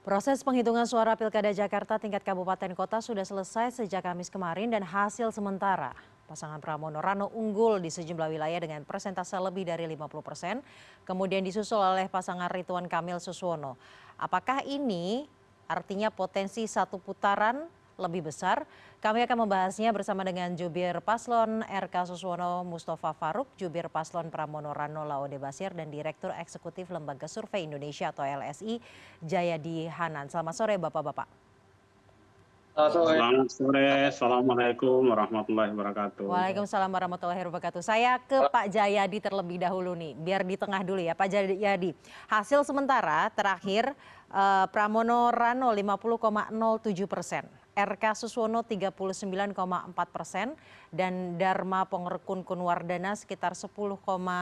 Proses penghitungan suara Pilkada Jakarta tingkat kabupaten kota sudah selesai sejak Kamis kemarin dan hasil sementara pasangan Pramono Rano unggul di sejumlah wilayah dengan persentase lebih dari 50%, kemudian disusul oleh pasangan Ridwan Kamil Suswono. Apakah ini artinya potensi satu putaran lebih besar? Kami akan membahasnya bersama dengan Jubir Paslon RK Suswono Mustafa Faruk, Jubir Paslon Pramono Rano Laode Basir, dan Direktur Eksekutif Lembaga Survei Indonesia atau LSI Jayadi Hanan. Selamat sore Bapak-Bapak. Selamat sore, Assalamualaikum warahmatullahi wabarakatuh. Waalaikumsalam warahmatullahi wabarakatuh. Saya ke Pak Jayadi terlebih dahulu nih, biar di tengah dulu ya Pak Jayadi. Hasil sementara terakhir Pramono Rano 50,07%, RK Suswono 39,4%, dan Dharma Pongrekun Kunwardana sekitar 10,50%.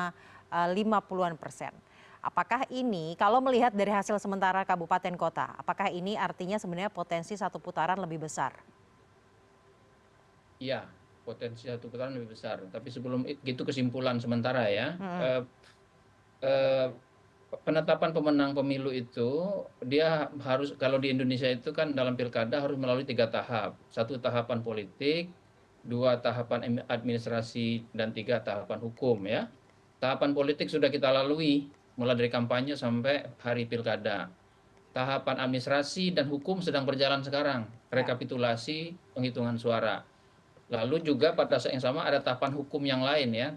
Apakah ini, kalau melihat dari hasil sementara kabupaten kota, apakah ini artinya sebenarnya potensi satu putaran lebih besar? Iya, potensi satu putaran lebih besar. Tapi sebelum itu kesimpulan sementara ya. Penetapan pemenang pemilu itu dia harus, kalau di Indonesia itu kan dalam pilkada harus melalui 3 tahap. 1 tahapan politik, 2 tahapan administrasi, dan 3 tahapan hukum ya. Tahapan politik sudah kita lalui mulai dari kampanye sampai hari pilkada. Tahapan administrasi dan hukum sedang berjalan sekarang, rekapitulasi penghitungan suara. Lalu juga pada saat yang sama ada tahapan hukum yang lain ya,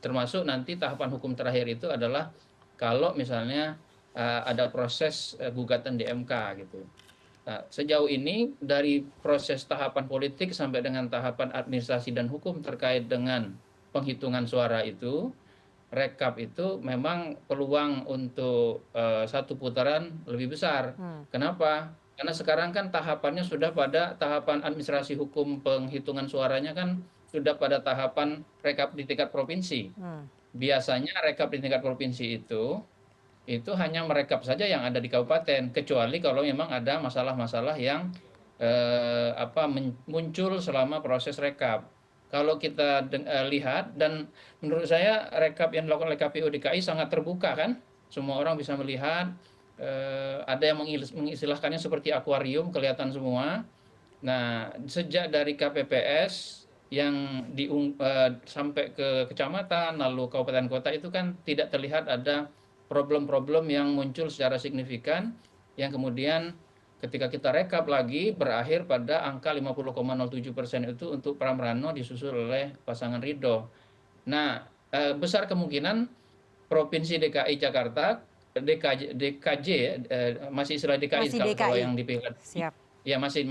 termasuk nanti tahapan hukum terakhir itu adalah kalau misalnya ada proses gugatan di MK gitu. Nah, sejauh ini dari proses tahapan politik sampai dengan tahapan administrasi dan hukum terkait dengan penghitungan suara itu, rekap itu memang peluang untuk satu putaran lebih besar. Kenapa? Karena sekarang kan tahapannya sudah pada tahapan administrasi hukum, penghitungan suaranya kan sudah pada tahapan rekap di tingkat provinsi. Biasanya rekap di tingkat provinsi itu hanya merekap saja yang ada di kabupaten, kecuali kalau memang ada masalah-masalah yang muncul selama proses rekap. Kalau kita lihat, dan menurut saya rekap yang dilakukan oleh KPU DKI sangat terbuka kan, semua orang bisa melihat, ada yang mengistilahkannya seperti akuarium, kelihatan semua. Nah, sejak dari KPPS yang sampai ke kecamatan, lalu kabupaten kota itu kan tidak terlihat ada problem-problem yang muncul secara signifikan, yang kemudian ketika kita rekap lagi berakhir pada angka 50,07% itu untuk Pram Rano disusul oleh pasangan Ridho. Nah, besar kemungkinan Provinsi DKI Jakarta, DKJ masih istilah DKI kalau yang dipilih. Siap. Ya masih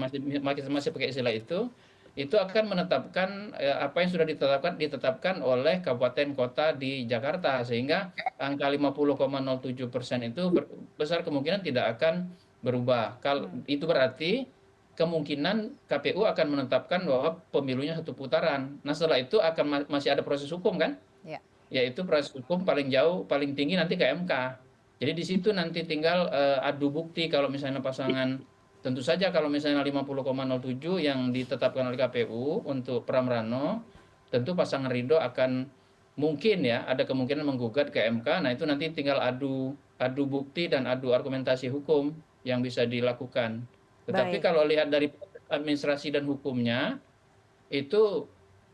pakai istilah itu akan menetapkan apa yang sudah ditetapkan oleh kabupaten kota di Jakarta, sehingga angka 50,07% itu besar kemungkinan tidak akan berubah. Kalau itu berarti kemungkinan KPU akan menetapkan bahwa pemilunya satu putaran. Nah, setelah itu akan masih ada proses hukum kan? Ya. Yaitu proses hukum paling jauh, paling tinggi nanti ke MK. Jadi di situ nanti tinggal adu bukti. Kalau misalnya pasangan, tentu saja kalau misalnya 50,07 yang ditetapkan oleh KPU untuk Pram Rano, tentu pasangan Ridho akan mungkin ya ada kemungkinan menggugat ke MK. Nah, itu nanti tinggal adu bukti dan adu argumentasi hukum yang bisa dilakukan. Tetapi kalau lihat dari administrasi dan hukumnya itu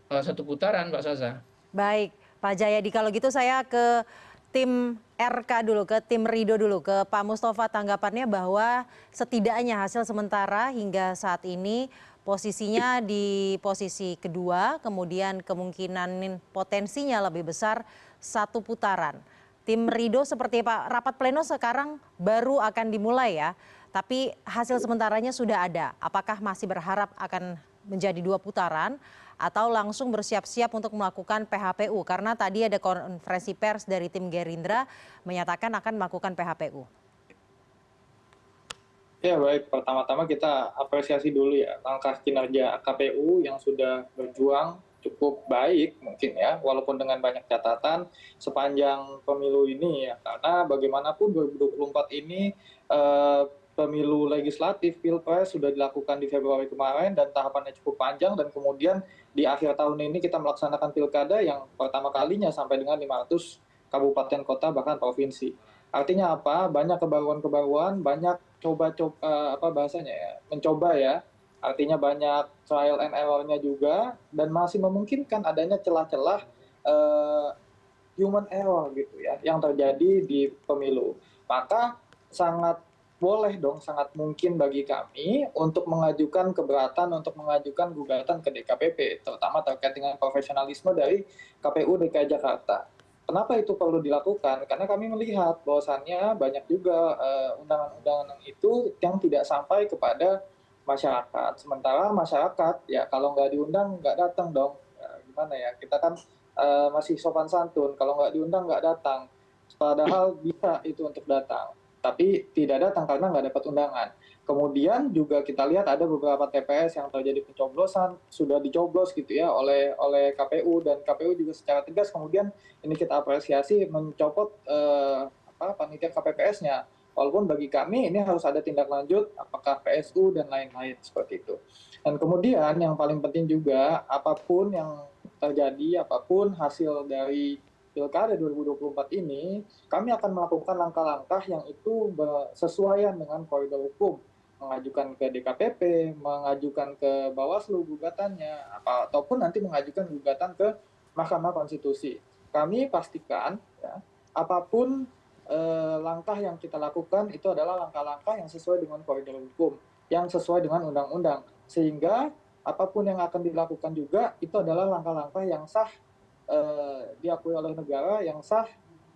satu putaran, Mbak Saza. Baik, Pak Jayadi, kalau gitu saya ke tim RK dulu, ke tim Ridho dulu, ke Pak Mustafa, tanggapannya bahwa setidaknya hasil sementara hingga saat ini posisinya di posisi kedua, kemudian kemungkinan potensinya lebih besar satu putaran. Tim Ridho seperti Pak, rapat pleno sekarang baru akan dimulai ya, tapi hasil sementaranya sudah ada. Apakah masih berharap akan menjadi 2 putaran atau langsung bersiap-siap untuk melakukan PHPU? Karena tadi ada konferensi pers dari tim Gerindra menyatakan akan melakukan PHPU. Ya baik, pertama-tama kita apresiasi dulu ya langkah kinerja KPU yang sudah berjuang cukup baik mungkin ya, walaupun dengan banyak catatan sepanjang pemilu ini ya, karena bagaimanapun 2024 ini pemilu legislatif Pilpres sudah dilakukan di Februari kemarin dan tahapannya cukup panjang, dan kemudian di akhir tahun ini kita melaksanakan pilkada yang pertama kalinya sampai dengan 500 kabupaten kota bahkan provinsi. Artinya apa? Banyak kebaruan-kebaruan, banyak coba-coba apa bahasanya ya, mencoba ya. Artinya banyak trial and error-nya juga dan masih memungkinkan adanya celah-celah eh, human error gitu ya yang terjadi di pemilu. Maka sangat boleh dong, sangat mungkin bagi kami untuk mengajukan keberatan, untuk mengajukan gugatan ke DKPP, terutama terkait dengan profesionalisme dari KPU DKI Jakarta. Kenapa itu perlu dilakukan? Karena kami melihat bahwasannya banyak juga undangan-undangan itu yang tidak sampai kepada masyarakat. Sementara masyarakat ya kalau nggak diundang nggak datang dong. Ya, gimana ya? Kita kan masih sopan santun. Kalau nggak diundang nggak datang. Padahal bisa itu untuk datang, tapi tidak datang karena nggak dapat undangan. Kemudian juga kita lihat ada beberapa TPS yang terjadi pencoblosan sudah dicoblos gitu ya oleh KPU dan KPU juga secara tegas kemudian ini kita apresiasi mencopot panitia KPPS-nya. Walaupun bagi kami ini harus ada tindak lanjut apakah PSU dan lain-lain seperti itu. Dan kemudian yang paling penting juga apapun yang terjadi, apapun hasil dari Pilkada 2024 ini, kami akan melakukan langkah-langkah yang itu bersesuaian dengan koridor hukum, mengajukan ke DKPP, mengajukan ke Bawaslu gugatannya, ataupun nanti mengajukan gugatan ke Mahkamah Konstitusi. Kami pastikan ya, apapun langkah yang kita lakukan itu adalah langkah-langkah yang sesuai dengan koridor hukum, yang sesuai dengan undang-undang, sehingga apapun yang akan dilakukan juga itu adalah langkah-langkah yang sah, diakui oleh negara, yang sah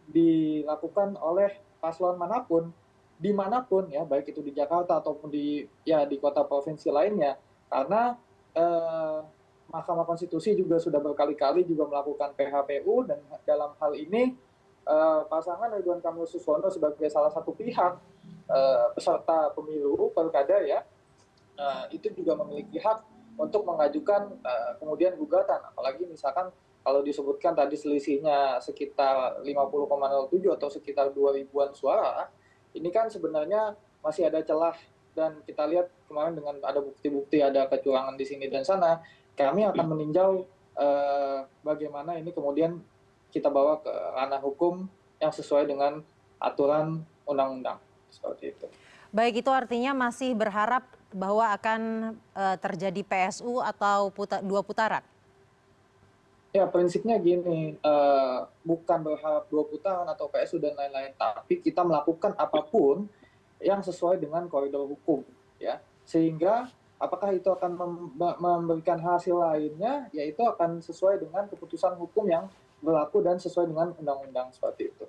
dilakukan oleh paslon manapun, dimanapun ya, baik itu di Jakarta ataupun di kota provinsi lainnya, karena Mahkamah Konstitusi juga sudah berkali-kali juga melakukan PHPU dan dalam hal ini pasangan Ridwan Kamil Suswono sebagai salah satu pihak peserta pemilu Pilkada ya, itu juga memiliki hak untuk mengajukan kemudian gugatan, apalagi misalkan kalau disebutkan tadi selisihnya sekitar 50,07 atau sekitar 2.000-an suara, ini kan sebenarnya masih ada celah dan kita lihat kemarin dengan ada bukti-bukti ada kecurangan di sini dan sana, kami akan meninjau bagaimana ini kemudian kita bawa ke ranah hukum yang sesuai dengan aturan undang-undang seperti itu. Baik, itu artinya masih berharap bahwa akan terjadi PSU atau dua putaran? Ya, prinsipnya gini, bukan berharap 2 putaran atau PSU dan lain-lain, tapi kita melakukan apapun yang sesuai dengan koridor hukum, ya. Sehingga apakah itu akan memberikan hasil lainnya, yaitu akan sesuai dengan keputusan hukum yang berlaku dan sesuai dengan undang-undang seperti itu.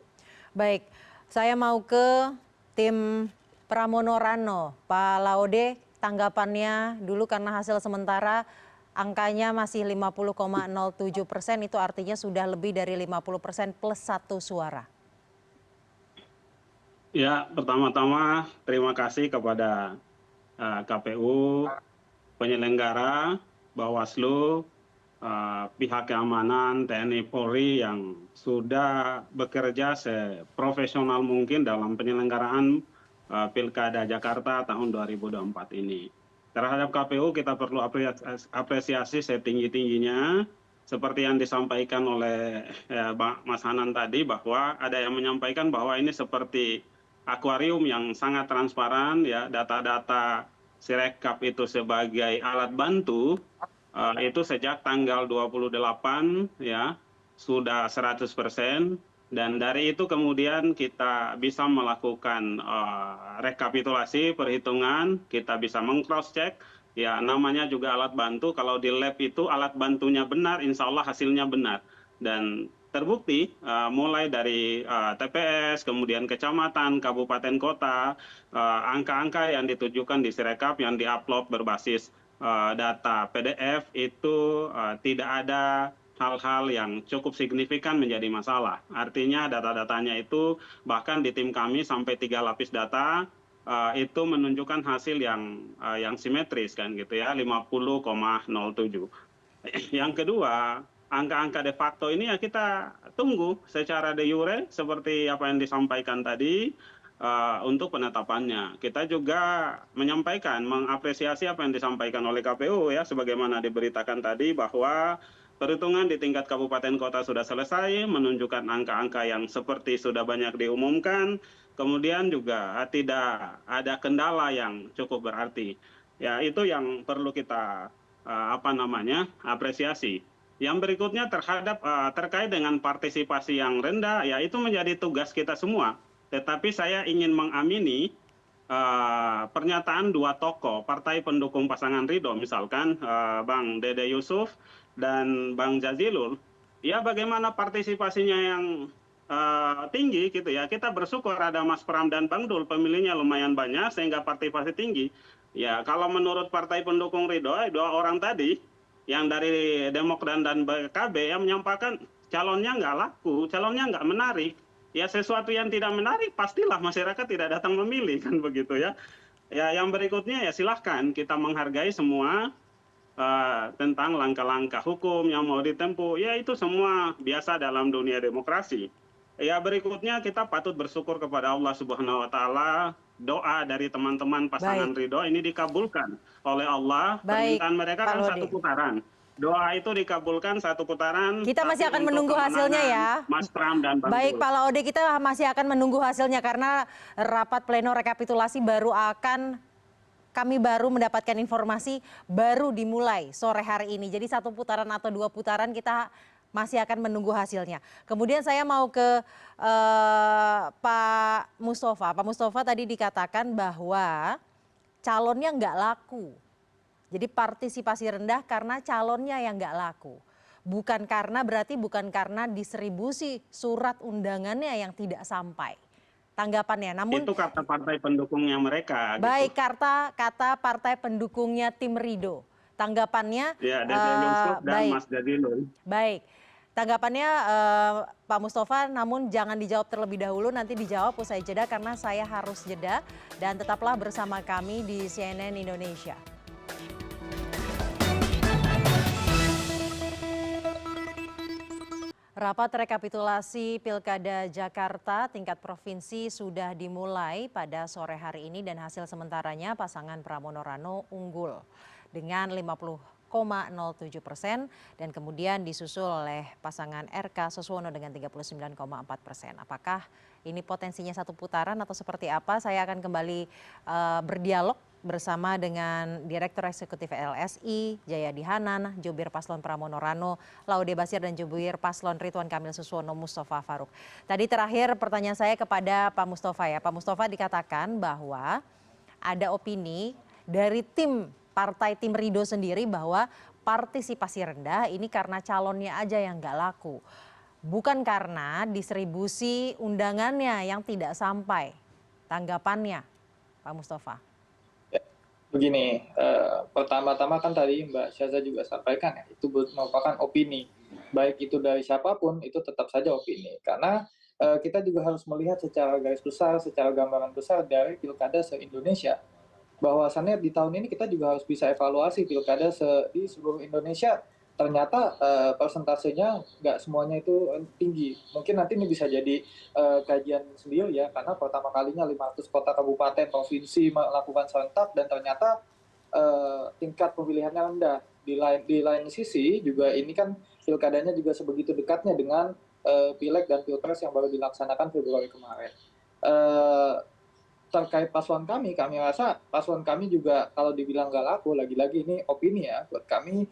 Baik, saya mau ke tim Pramono Rano. Pak Laude, tanggapannya dulu karena hasil sementara angkanya masih 50,07%, itu artinya sudah lebih dari 50% plus 1 suara. Ya, pertama-tama terima kasih kepada KPU, penyelenggara, Bawaslu, pihak keamanan, TNI Polri yang sudah bekerja seprofesional mungkin dalam penyelenggaraan Pilkada Jakarta tahun 2024 ini. Terhadap KPU kita perlu apresiasi setinggi-tingginya, seperti yang disampaikan oleh Mas Hanan tadi, bahwa ada yang menyampaikan bahwa ini seperti akuarium yang sangat transparan, ya, data-data Sirekap itu sebagai alat bantu, itu sejak tanggal 28 ya sudah 100%. Dan dari itu kemudian kita bisa melakukan rekapitulasi perhitungan, kita bisa meng-cross check, ya namanya juga alat bantu, kalau di lab itu alat bantunya benar, insya Allah hasilnya benar. Dan terbukti mulai dari TPS, kemudian kecamatan, kabupaten, kota, angka-angka yang ditujukan di Sirekap yang diupload berbasis data PDF itu tidak ada hal-hal yang cukup signifikan menjadi masalah. Artinya data-datanya itu bahkan di tim kami sampai 3 lapis data itu menunjukkan hasil yang simetris kan gitu ya, 50,07. Yang kedua, angka-angka de facto ini ya kita tunggu secara de jure seperti apa yang disampaikan tadi untuk penetapannya. Kita juga menyampaikan, mengapresiasi apa yang disampaikan oleh KPU ya, sebagaimana diberitakan tadi bahwa perhitungan di tingkat kabupaten kota sudah selesai, menunjukkan angka-angka yang seperti sudah banyak diumumkan. Kemudian juga tidak ada kendala yang cukup berarti. Ya, itu yang perlu kita apresiasi. Yang berikutnya terkait dengan partisipasi yang rendah, ya itu menjadi tugas kita semua. Tetapi saya ingin mengamini pernyataan dua tokoh partai pendukung pasangan Ridho, misalkan Bang Dede Yusuf dan Bang Jazilul, ya bagaimana partisipasinya yang tinggi gitu ya. Kita bersyukur ada Mas Pram dan Bang Dul, pemilihnya lumayan banyak sehingga partisipasi tinggi. Ya kalau menurut partai pendukung Ridho, dua orang tadi yang dari Demokrat dan PKB yang menyampaikan calonnya nggak laku, calonnya nggak menarik. Ya sesuatu yang tidak menarik pastilah masyarakat tidak datang memilih kan begitu ya. Ya yang berikutnya ya silahkan kita menghargai semua tentang langkah-langkah hukum yang mau ditempuh. Ya itu semua biasa dalam dunia demokrasi. Ya berikutnya kita patut bersyukur kepada Allah Subhanahu wa taala, doa dari teman-teman pasangan Ridho ini dikabulkan oleh Allah. Permintaan mereka kan satu putaran. Doa itu dikabulkan satu putaran. Kita masih akan menunggu hasilnya ya. Mas Pram dan Bang Baik Dul. Pak Laude, kita masih akan menunggu hasilnya karena rapat pleno rekapitulasi kami baru mendapatkan informasi baru dimulai sore hari ini. Jadi satu putaran atau dua putaran kita masih akan menunggu hasilnya. Kemudian saya mau ke Pak Mustafa. Pak Mustafa tadi dikatakan bahwa calonnya nggak laku. Jadi partisipasi rendah karena calonnya yang nggak laku. Bukan karena distribusi surat undangannya yang tidak sampai. Tanggapannya, namun itu kata partai pendukungnya mereka. Baik, kata partai pendukungnya tim Ridho. Tanggapannya ya, Dede Yusuf dan Mas Jazilul. Baik. Tanggapannya Pak Mustafa, namun jangan dijawab terlebih dahulu, nanti dijawab usai jeda karena saya harus jeda. Dan tetaplah bersama kami di CNN Indonesia. Rapat rekapitulasi Pilkada Jakarta tingkat provinsi sudah dimulai pada sore hari ini dan hasil sementaranya pasangan Pramono Rano unggul dengan 50,07% dan kemudian disusul oleh pasangan RK Suswono dengan 39,4%. Apakah ini potensinya satu putaran atau seperti apa? Saya akan kembali berdialog bersama dengan Direktur Eksekutif LSI, Jayadi Hanan, Jubir Paslon Pramono Rano, Laude Bashir, dan Jubir Paslon Ridwan Kamil Suswono, Mustafa Faruk. Tadi terakhir pertanyaan saya kepada Pak Mustafa ya. Pak Mustafa dikatakan bahwa ada opini dari partai tim Ridho sendiri bahwa partisipasi rendah ini karena calonnya aja yang nggak laku. Bukan karena distribusi undangannya yang tidak sampai. Tanggapannya Pak Mustafa. Begini, pertama-tama kan tadi Mbak Syaza juga sampaikan ya, itu merupakan opini. Baik itu dari siapapun, itu tetap saja opini. Karena kita juga harus melihat secara garis besar, secara gambaran besar dari pilkada se-Indonesia. Bahwasannya di tahun ini kita juga harus bisa evaluasi pilkada di seluruh Indonesia. Ternyata persentasenya nggak semuanya itu tinggi. Mungkin nanti ini bisa jadi kajian sendiri ya, karena pertama kalinya 500 kota kabupaten provinsi melakukan serentak dan ternyata tingkat pemilihannya rendah. Di lain sisi juga ini kan pilkadanya juga sebegitu dekatnya dengan pileg dan pilpres yang baru dilaksanakan Februari kemarin. Terkait paslon kami rasa paslon kami juga kalau dibilang nggak laku, lagi-lagi ini opini ya, buat kami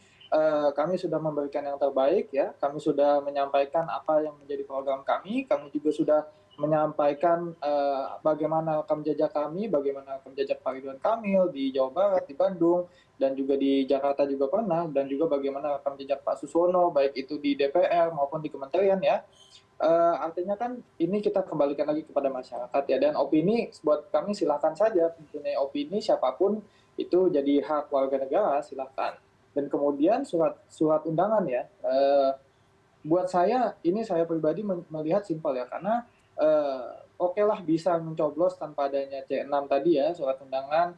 sudah memberikan yang terbaik ya, kami sudah menyampaikan apa yang menjadi program kami juga sudah menyampaikan bagaimana rekam jejak kami, bagaimana rekam jejak Pak Ridwan Kamil di Jawa Barat, di Bandung, dan juga di Jakarta juga pernah, dan juga bagaimana rekam jejak Pak Suswono, baik itu di DPR maupun di kementerian ya. Artinya kan ini kita kembalikan lagi kepada masyarakat ya, dan opini buat kami silakan saja, mempunyai opini siapapun itu jadi hak warga negara, silakan. Dan kemudian surat undangan ya, buat saya ini saya pribadi melihat simpel ya, karena oke lah bisa mencoblos tanpa adanya C6 tadi ya, surat undangan,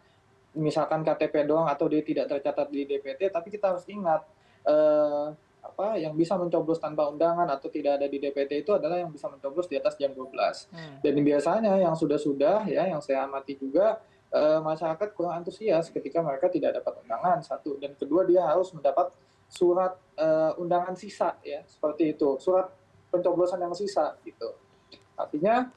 misalkan KTP doang atau dia tidak tercatat di DPT, tapi kita harus ingat yang bisa mencoblos tanpa undangan atau tidak ada di DPT itu adalah yang bisa mencoblos di atas jam 12. Dan biasanya yang sudah ya, yang saya amati juga, masyarakat kurang antusias ketika mereka tidak dapat undangan, satu, dan kedua dia harus mendapat surat undangan sisa ya, seperti itu, surat pencoblosan yang sisa gitu. Artinya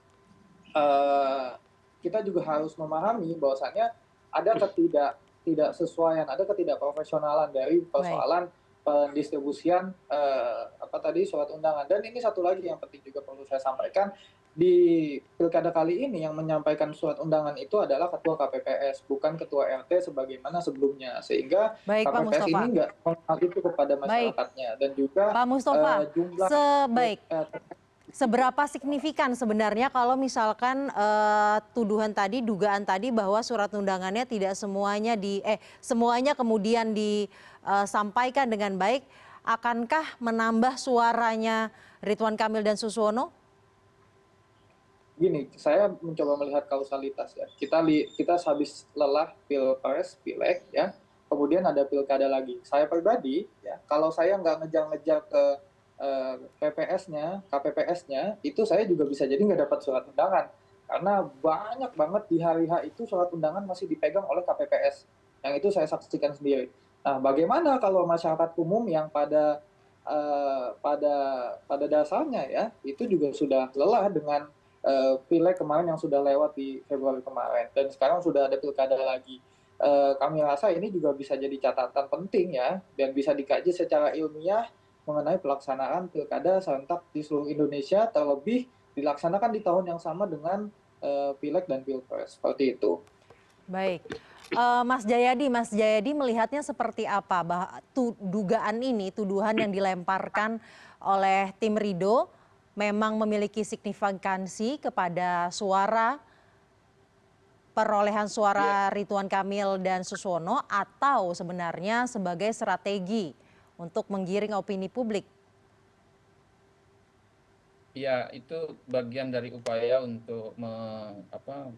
kita juga harus memahami bahwasannya ada ketidaksesuaian, ada ketidakprofesionalan dari persoalan pendistribusian surat undangan. Dan ini satu lagi yang penting juga perlu saya sampaikan, di pilkada kali ini yang menyampaikan surat undangan itu adalah ketua KPPS, bukan ketua RT sebagaimana sebelumnya, sehingga KPPS ini nggak mengenal itu kepada masyarakatnya. Dan juga Pak Mustafa, jumlah seberapa signifikan sebenarnya kalau misalkan tuduhan tadi, dugaan tadi bahwa surat undangannya tidak semuanya semuanya kemudian disampaikan dengan baik, akankah menambah suaranya Ridwan Kamil dan Suswono? Gini, saya mencoba melihat kausalitas ya. Kita habis lelah pilpres, pileg ya, kemudian ada pilkada lagi. Saya pribadi ya, kalau saya nggak ngejar-ngejar ke PPS-nya, KPPS-nya, itu saya juga bisa jadi nggak dapat surat undangan. Karena banyak banget di hari H itu surat undangan masih dipegang oleh KPPS. Yang itu saya saksikan sendiri. Nah, bagaimana kalau masyarakat umum yang pada dasarnya ya, itu juga sudah lelah dengan pileg kemarin yang sudah lewat di Februari kemarin. Dan sekarang sudah ada pilkada lagi. Kami rasa ini juga bisa jadi catatan penting ya, dan bisa dikaji secara ilmiah mengenai pelaksanaan pilkada serentak di seluruh Indonesia, terlebih dilaksanakan di tahun yang sama dengan pileg dan pilpres, seperti itu. Baik, Mas Jayadi melihatnya seperti apa dugaan ini, tuduhan yang dilemparkan oleh tim Ridho memang memiliki signifikansi kepada perolehan suara Ridwan Kamil dan Suswono, atau sebenarnya sebagai strategi untuk menggiring opini publik? Ya, itu bagian dari upaya untuk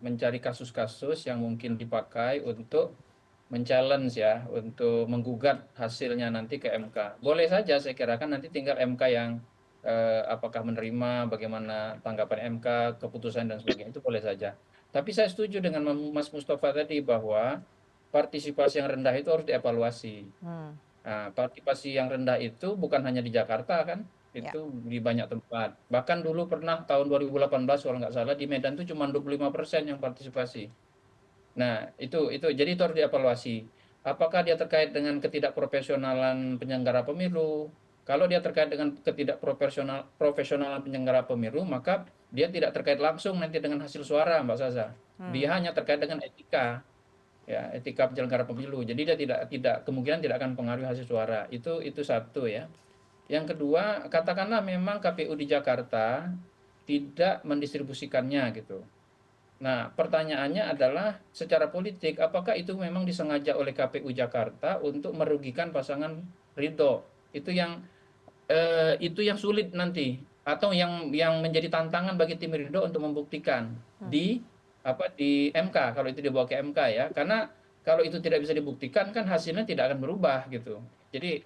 mencari kasus-kasus yang mungkin dipakai untuk men-challenge ya, untuk menggugat hasilnya nanti ke MK. Boleh saja, saya kira kan nanti tinggal MK yang apakah menerima, bagaimana tanggapan MK, keputusan dan sebagainya, itu boleh saja. Tapi saya setuju dengan Mas Mustafa tadi bahwa partisipasi yang rendah itu harus dievaluasi. Nah, partisipasi yang rendah itu bukan hanya di Jakarta kan, itu di banyak tempat. Bahkan dulu pernah tahun 2018 kalau nggak salah di Medan itu cuma 25% yang partisipasi. Nah, itu jadi itu harus dievaluasi. Apakah dia terkait dengan ketidakprofesionalan penyelenggara pemilu? Kalau dia terkait dengan ketidakprofesionalan penyelenggara pemilu, maka dia tidak terkait langsung nanti dengan hasil suara, Mbak Saza. Dia hanya terkait dengan etika. Ya, etika penyelenggara pemilu. Jadi dia tidak kemungkinan tidak akan mempengaruhi hasil suara. Itu satu ya. Yang kedua, katakanlah memang KPU di Jakarta tidak mendistribusikannya gitu. Nah, pertanyaannya adalah secara politik apakah itu memang disengaja oleh KPU Jakarta untuk merugikan pasangan Ridho? Itu yang sulit nanti, atau yang menjadi tantangan bagi tim Ridho untuk membuktikan di MK, kalau itu dibawa ke MK ya. Karena kalau itu tidak bisa dibuktikan kan hasilnya tidak akan berubah gitu. Jadi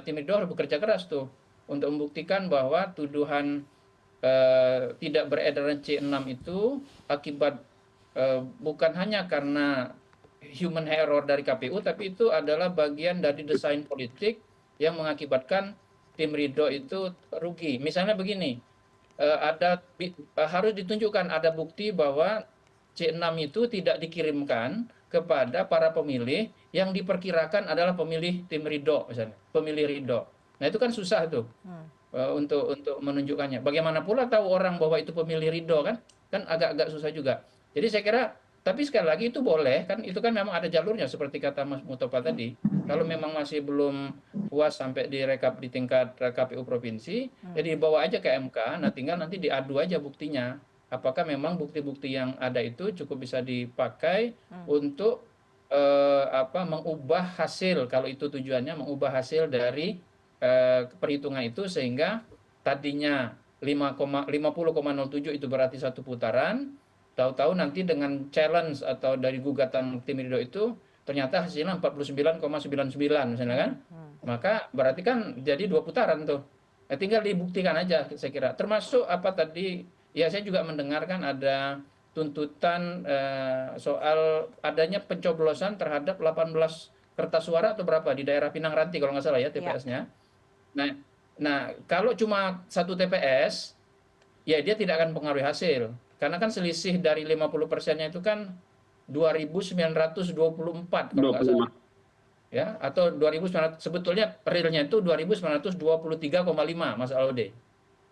tim Ridho harus bekerja keras tuh untuk membuktikan bahwa tuduhan tidak beredaran C6 itu akibat bukan hanya karena human error dari KPU, tapi itu adalah bagian dari desain politik yang mengakibatkan tim Ridho itu rugi. Misalnya begini, harus ditunjukkan ada bukti bahwa C6 itu tidak dikirimkan kepada para pemilih yang diperkirakan adalah pemilih tim Ridho, misalnya pemilih Ridho. Nah itu kan susah tuh untuk menunjukkannya. Bagaimana pula tahu orang bahwa itu pemilih Ridho kan agak-agak susah juga. Jadi saya kira, tapi sekali lagi itu boleh kan, itu kan memang ada jalurnya seperti kata Mas Mustafa tadi. Kalau memang masih belum puas sampai direkap di tingkat KPU provinsi, jadi dibawa aja ke MK. Nah tinggal nanti diadu aja buktinya. Apakah memang bukti-bukti yang ada itu cukup bisa dipakai untuk mengubah hasil, kalau itu tujuannya mengubah hasil dari perhitungan itu, sehingga tadinya 50,07 itu berarti satu putaran, tahu-tahu nanti dengan challenge atau dari gugatan tim Ridho itu ternyata hasilnya 49,99 misalnya kan, maka berarti kan jadi 2 putaran tuh. Tinggal dibuktikan aja saya kira. Termasuk tadi ya, saya juga mendengarkan ada tuntutan soal adanya pencoblosan terhadap 18 kertas suara atau berapa di daerah Pinang Ranti kalau nggak salah ya TPS-nya. Nah, kalau cuma satu TPS, ya dia tidak akan mempengaruhi hasil. Karena kan selisih dari 50%-nya itu kan 2.924 kalau nggak salah. 25. Ya, atau 2.900, sebetulnya realnya itu 2.923,5 Mas Alode.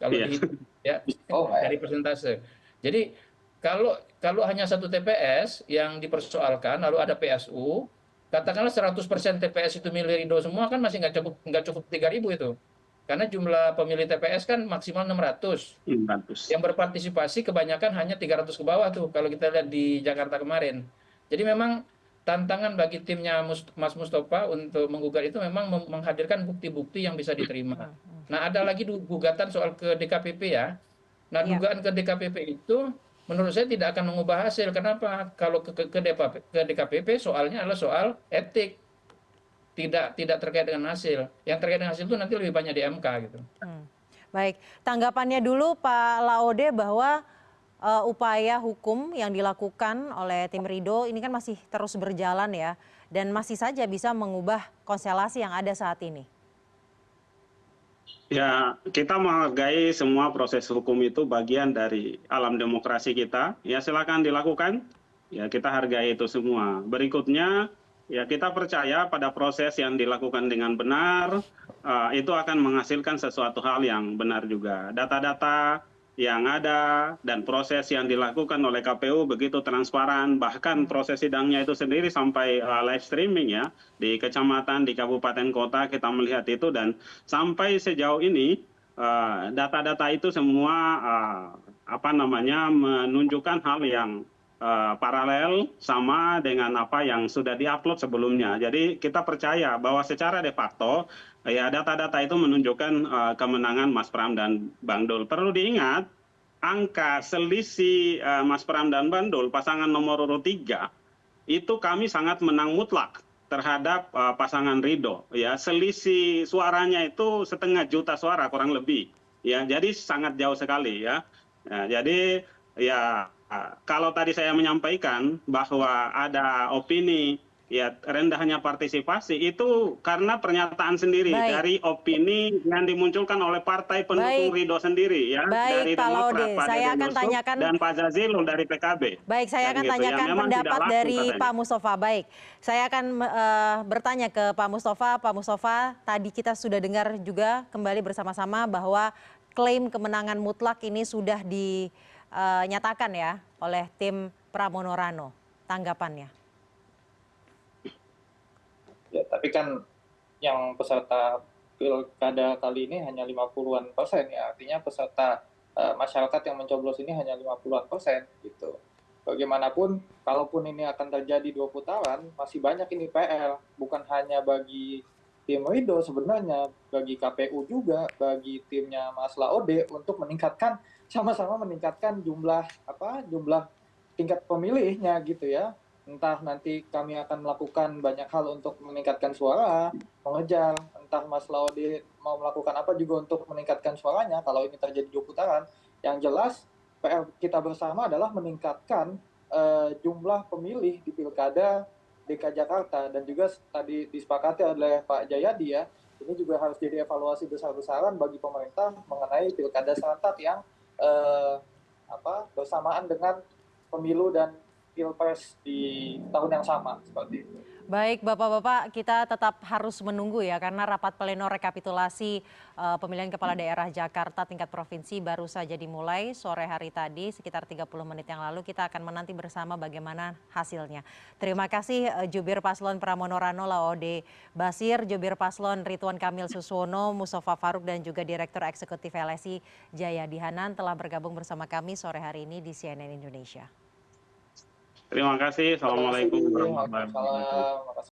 Kalau Iya. dihitung ya Oh, dari persentase. Jadi kalau hanya satu TPS yang dipersoalkan lalu ada PSU, katakanlah 100% TPS itu milih Ridho semua kan masih nggak cukup 3.000 itu. Karena jumlah pemilih TPS kan maksimal 600. 400. Yang berpartisipasi kebanyakan hanya 300 ke bawah tuh kalau kita lihat di Jakarta kemarin. Jadi memang tantangan bagi timnya Mas Mustafa untuk menggugat itu memang menghadirkan bukti-bukti yang bisa diterima. Nah, ada lagi gugatan soal ke DKPP ya. Nah, Iya. dugaan ke DKPP itu menurut saya tidak akan mengubah hasil. Kenapa? Kalau ke DKPP soalnya adalah soal etik, tidak terkait dengan hasil. Yang terkait dengan hasil itu nanti lebih banyak di MK gitu. Baik, tanggapannya dulu Pak Laode bahwa upaya hukum yang dilakukan oleh tim Ridho ini kan masih terus berjalan ya, dan masih saja bisa mengubah konstelasi yang ada saat ini. Ya, kita menghargai semua proses hukum itu bagian dari alam demokrasi kita. Ya, silakan dilakukan. Ya, kita hargai itu semua. Berikutnya, ya kita percaya pada proses yang dilakukan dengan benar, itu akan menghasilkan sesuatu hal yang benar juga. Data-data yang ada dan proses yang dilakukan oleh KPU begitu transparan, bahkan proses sidangnya itu sendiri sampai live streaming ya, di kecamatan, di kabupaten kota kita melihat itu, dan sampai sejauh ini data-data itu semua menunjukkan hal yang paralel sama dengan apa yang sudah diupload sebelumnya. Jadi kita percaya bahwa secara de facto ya data-data itu menunjukkan kemenangan Mas Pram dan Bang Dul. Perlu diingat angka selisih Mas Pram dan Bang Dul pasangan nomor urut 3 itu kami sangat menang mutlak terhadap pasangan Ridho. Ya, selisih suaranya itu 1,5 juta suara kurang lebih. Ya, jadi sangat jauh sekali ya. Jadi ya kalau tadi saya menyampaikan bahwa ada opini ya rendahnya partisipasi itu karena pernyataan sendiri dari opini yang dimunculkan oleh partai pendukung Ridho sendiri ya, dari Pak Demokrat, Laude, Pak saya Dede akan Yusuf tanyakan dan Pak Jazilul dari PKB. Baik, saya akan tanyakan pendapat dari Pak Mustafa. Baik, saya akan bertanya ke Pak Mustafa. Pak Mustafa, tadi kita sudah dengar juga kembali bersama-sama bahwa klaim kemenangan mutlak ini sudah dinyatakan ya oleh tim Pramono Rano. Tanggapannya? Ya, tapi kan yang peserta pilkada kali ini hanya 50-an% ya, artinya peserta masyarakat yang mencoblos ini hanya 50-an% gitu. Bagaimanapun, kalaupun ini akan terjadi 2 putaran, masih banyak ini PR, bukan hanya bagi tim Ridho sebenarnya, bagi KPU juga, bagi timnya Mas Laode untuk meningkatkan, sama-sama meningkatkan jumlah tingkat pemilihnya gitu ya. Entah nanti kami akan melakukan banyak hal untuk meningkatkan suara, mengejar, entah Mas Laode mau melakukan apa juga untuk meningkatkan suaranya kalau ini terjadi 2 putaran. Yang jelas PR kita bersama adalah meningkatkan jumlah pemilih di Pilkada DKI Jakarta, dan juga tadi disepakati oleh Pak Jayadi ya, ini juga harus jadi evaluasi besar-besaran bagi pemerintah mengenai Pilkada serentak yang bersamaan dengan pemilu dan Pilpres di tahun yang sama seperti itu. Baik, Bapak-Bapak, kita tetap harus menunggu ya, karena rapat pleno rekapitulasi pemilihan kepala daerah Jakarta tingkat provinsi baru saja dimulai sore hari tadi, sekitar 30 menit yang lalu. Kita akan menanti bersama bagaimana hasilnya. Terima kasih Jubir Paslon Pramono Rano Laode Basir, Jubir Paslon Ridwan Kamil Suswono, Mustafa Faruk, dan juga Direktur Eksekutif LSI Jayadi Hanan telah bergabung bersama kami sore hari ini di CNN Indonesia. Terima kasih. Assalamualaikum warahmatullahi wabarakatuh.